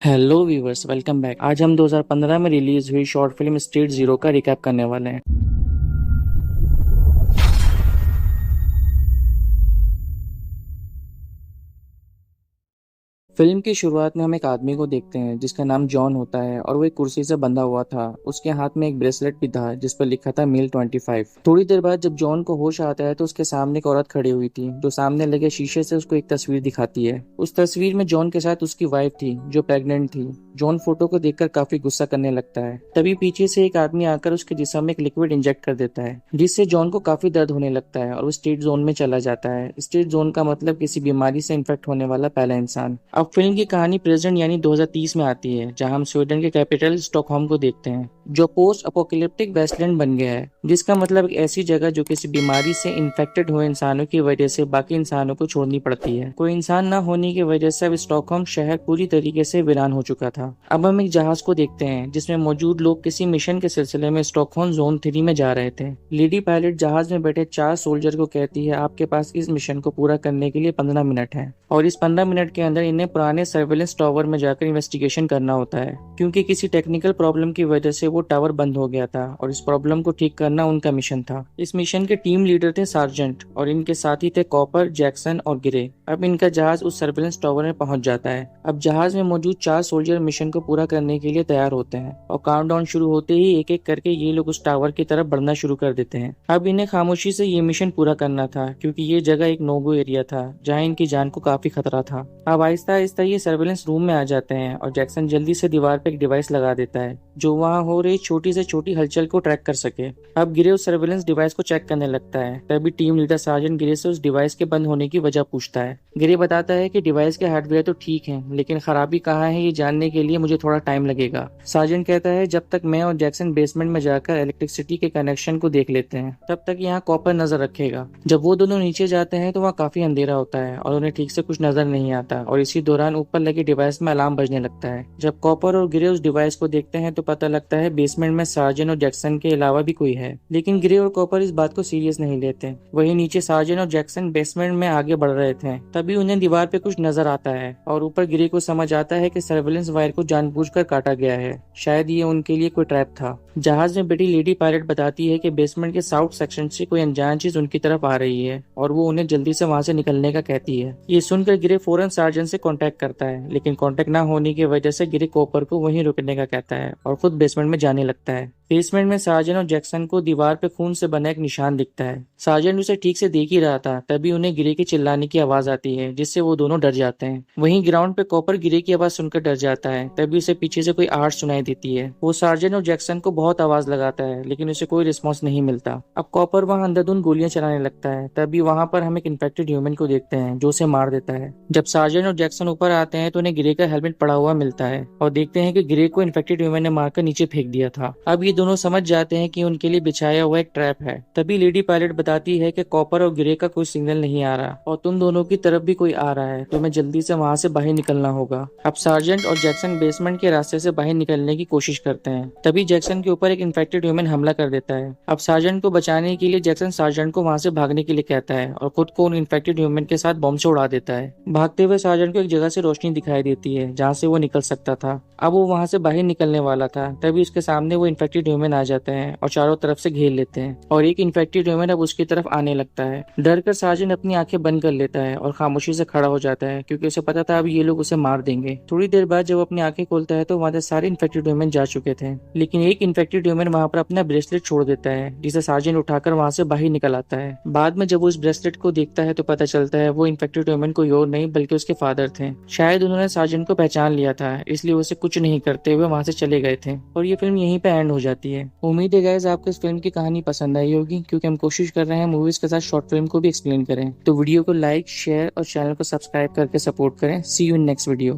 Hello viewers, welcome back. आज हम 2015 में रिलीज हुई शॉर्ट फिल्म स्ट्रीट जीरो का रिकैप करने वाले हैं। फिल्म की शुरुआत में हम एक आदमी को देखते हैं जिसका नाम जॉन होता है और वो एक कुर्सी से बंधा हुआ था। उसके हाथ में एक ब्रेसलेट भी था जिस पर लिखा था मेल 25। थोड़ी देर बाद जब जॉन को होश आता है तो उसके सामने एक औरत खड़ी हुई थी जो सामने लगे शीशे से उसको एक तस्वीर दिखाती है। उस तस्वीर में जॉन के साथ उसकी वाइफ थी जो प्रेग्नेंट थी। जॉन फोटो को देखकर काफी गुस्सा करने लगता है। तभी पीछे से एक आदमी आकर उसके जिस्म में एक लिक्विड इंजेक्ट कर देता है जिससे जॉन को काफी दर्द होने लगता है और वो स्टेट जोन में चला जाता है। स्टेट जोन का मतलब किसी बीमारी से इन्फेक्ट होने वाला पहला इंसान। अब फिल्म की कहानी प्रेजेंट यानी 2030 में आती है जहां हम स्वीडन के कैपिटल स्टॉकहोम को देखते हैं जो पोस्ट अपोकैलिप्टिक वेस्टलैंड बन गया है, जिसका मतलब एक ऐसी जगह जो किसी बीमारी से इन्फेक्टेड हुए इंसानों की वजह से बाकी इंसानों को छोड़नी पड़ती है। कोई इंसान न होने की वजह से अब स्टॉकहोम शहर पूरी तरीके से वीरान हो चुका था। अब हम एक जहाज को देखते हैं जिसमें मौजूद लोग किसी मिशन के सिलसिले में स्टॉकहोम जोन 3 में जा रहे थे। लेडी पायलट जहाज में बैठे 4 सोल्जर को कहती है आपके पास इस मिशन को पूरा करने के लिए 15 मिनट है और इस 15 मिनट के अंदर इन्हें पुराने सर्वेलेंस टावर में जाकर इन्वेस्टिगेशन करना होता है क्योंकि किसी टेक्निकल प्रॉब्लम की वजह से वो टावर बंद हो गया था और इस प्रॉब्लम को ठीक करना उनका मिशन था। इस मिशन के टीम लीडर थे सार्जेंट और इनके साथी थे कॉपर, जैक्सन और गिरे। अब इनका जहाज उस सर्वेलेंस टावर में पहुंच जाता है। अब जहाज में मौजूद 4 सोल्जर मिशन को पूरा करने के लिए तैयार होते हैं और काउंटडाउन शुरू होते ही एक एक करके ये लोग उस टावर की तरफ बढ़ना शुरू कर देते हैं। अब इन्हें खामोशी से ये मिशन पूरा करना था क्योंकि ये जगह एक नोगो एरिया था जहाँ इनकी जान को काफी खतरा था। अब आहिस्ता आहिस्ता ये सर्वेलेंस रूम में आ जाते हैं और जैक्सन जल्दी से दीवार पे एक डिवाइस लगा देता है जो वहाँ हो रही छोटी से छोटी हलचल को ट्रैक कर सके। अब गिरे उस सर्वेलेंस डिवाइस को चेक करने लगता है। तभी टीम लीडर सार्जेंट गिरे से उस डिवाइस के बंद होने की वजह पूछता है। गिरे बताता है कि डिवाइस के हार्डवेयर तो ठीक है लेकिन खराबी कहाँ है ये जानने के लिए मुझे थोड़ा टाइम लगेगा। सार्जेंट कहता है जब तक मैं और जैक्सन बेसमेंट में जाकर इलेक्ट्रिसिटी के कनेक्शन को देख लेते हैं तब तक यहाँ कॉपर नजर रखेगा। जब वो दोनों नीचे जाते हैं तो वहाँ काफी अंधेरा होता है और उन्हें ठीक से कुछ नजर नहीं आता और इसी दौरान ऊपर लगे डिवाइस में अलार्म बजने लगता है। जब कॉपर और गिरे उस डिवाइस को देखते हैं तो पता लगता है बेसमेंट में सार्जेंट और जैक्सन के अलावा भी कोई है, लेकिन गिरे और कॉपर इस बात को सीरियस नहीं लेते। वहीं नीचे सार्जेंट और जैक्सन बेसमेंट में आगे बढ़ रहे थे तभी उन्हें दीवार पे कुछ नजर आता है और ऊपर गिरे को समझ आता है कि सर्वेलेंस वायर को जानबूझकर काटा गया है। शायद ये उनके लिए कोई ट्रैप था। जहाज में बैठी लेडी पायलट बताती है कि बेसमेंट के साउथ सेक्शन से कोई अनजान चीज उनकी तरफ आ रही है और वो उन्हें जल्दी से वहां से निकलने का कहती है। ये सुनकर गिरे फौरन सार्जेंट से कांटेक्ट करता है लेकिन कांटेक्ट ना होने की वजह से गिरे कॉपर को वहीं रुकने का कहता है और खुद बेसमेंट में जाने लगता है। बेसमेंट में सार्जेंट और जैक्सन को दीवार पे खून से बना एक निशान दिखता है। सार्जेंट उसे ठीक से देख ही रहा था तभी उन्हें गिरे के चिल्लाने की आवाज आती है जिससे वो दोनों डर जाते हैं। वहीं ग्राउंड पे कॉपर गिरे की आवाज सुनकर डर जाता है तभी उसे पीछे से कोई आवाज सुनाई देती है। वो सार्जेंट और जैक्सन को बहुत आवाज लगाता है लेकिन उसे कोई रिस्पॉन्स नहीं मिलता। अब कॉपर वहाँ अंधाधुंध गोलियां चलाने लगता है तभी वहाँ पर हम एक इन्फेक्टेड ह्यूमन को देखते हैं जो उसे मार देता है। जब सार्जेंट और जैक्सन ऊपर आते हैं तो उन्हें गिरे का हेलमेट पड़ा हुआ मिलता है और देखते हैं कि गिरे को इन्फेक्टेड ह्यूमन ने मारकर नीचे फेंक दिया था। अब ये दोनों समझ जाते हैं कि उनके लिए बिछाया हुआ एक ट्रैप है। तभी लेडी पायलट बताती है कि कॉपर और गिरे का कोई सिग्नल नहीं आ रहा और तुम दोनों की तरफ भी कोई आ रहा है, तुम्हें जल्दी से वहां से बाहर निकलना होगा। अब सार्जेंट और जैक्सन बेसमेंट के रास्ते से बाहर निकलने की कोशिश करते हैं तभी जैक्सन के ऊपर एक इन्फेक्टेड ह्यूमन हमला कर देता है। अब सार्जेंट को बचाने के लिए जैक्सन सार्जेंट को वहां से भागने के लिए कहता है और खुद को उन इन्फेक्टेड ह्यूमन के साथ बॉम्ब से उड़ा देता है। भागते हुए सार्जेंट को एक जगह से रोशनी दिखाई देती है जहाँ से वो निकल सकता था। अब वो वहां से बाहर निकलने वाला था तभी उसके सामने वो इन्फेक्टेड ह्यूमन आ जाते हैं और चारों तरफ से घेर लेते हैं और एक इन्फेक्टेड ह्यूमन अब उसकी तरफ आने लगता है। डर कर सार्जेंट अपनी आंखें बंद कर लेता है और खामोशी से खड़ा हो जाता है क्योंकि उसे पता था अब ये लोग उसे मार देंगे। थोड़ी देर बाद जब वो अपनी आंखें खोलता है तो वहां से सारे इन्फेक्टेड ह्यूमन जा चुके थे लेकिन एक इन्फेक्टेड ह्यूमन वहां पर अपना ब्रेसलेट छोड़ देता है जिसे सार्जेंट उठाकर वहां से बाहर निकल आता है। बाद में जब वो इस ब्रेसलेट को देखता है तो पता चलता है वो इन्फेक्टेड ह्यूमन कोई और नहीं बल्कि उसके फादर थे। शायद उन्होंने सार्जेंट को पहचान लिया था इसलिए उसे कुछ नहीं करते हुए वहां से चले गए थे और ये फिल्म यहीं पे एंड हो जाती है। उम्मीद है गाइस आपको इस फिल्म की कहानी पसंद आई होगी क्योंकि हम कोशिश कर रहे हैं मूवीज के साथ शॉर्ट फिल्म को भी एक्सप्लेन करें। तो वीडियो को लाइक, शेयर और चैनल को सब्सक्राइब करके सपोर्ट करें। सी यू इन नेक्स्ट वीडियो।